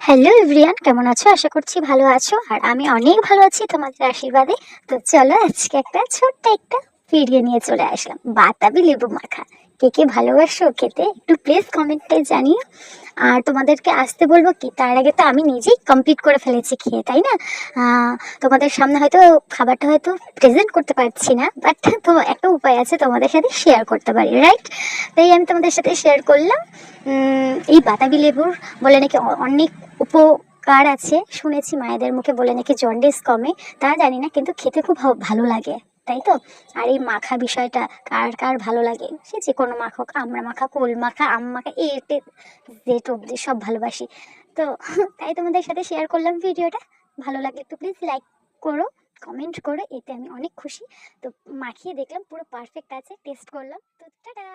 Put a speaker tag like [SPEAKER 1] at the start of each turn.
[SPEAKER 1] Hello everyone, কেমন আছো? আশা করছি ভালো আছো। আর আমি অনেক ভালো আছি তোমাদের আশীর্বাদে। তো চলো আজকে একটা ছোট্ট একটা ভিডিও নিয়ে চলে আসলাম, বাতাবি লেবু মাখা। কে কে ভালোবাসো খেতে একটু প্লিজ কমেন্টে জানিও। আর তোমাদেরকে আসতে বলবো কি, তার আগে তো আমি নিজেই কমপ্লিট করে ফেলেছি খেয়ে, তাই না? তোমাদের সামনে হয়তো খাবারটা হয়তো প্রেজেন্ট করতে পারছি না, বাট তো একটা উপায় আছে, তোমাদের সাথে শেয়ার করতে পারি, রাইট? তাই আমি তোমাদের সাথে শেয়ার করলাম। এই বাতাবি লেবুর বলে নাকি অনেক উপকার আছে, শুনেছি মায়েদের মুখে, বলে নাকি জন্ডিস কমে। তা জানি না, কিন্তু খেতে খুব ভালো লাগে, তাই তো? আর এই মাখা বিষয়টা কার কার ভালো লাগে, সে যে কোনো মাখা হোক, আমরা মাখা, কোল মাখা, আম মাখা, জেট অব্দি সব ভালোবাসি। তো তাই তোমাদের সাথে শেয়ার করলাম ভিডিওটা। ভালো লাগলে একটু প্লিজ লাইক করো, কমেন্ট করো, এতে আমি অনেক খুশি। তো মাখিয়ে দেখলাম পুরো পারফেক্ট আছে, টেস্ট করলাম। তো টাটা।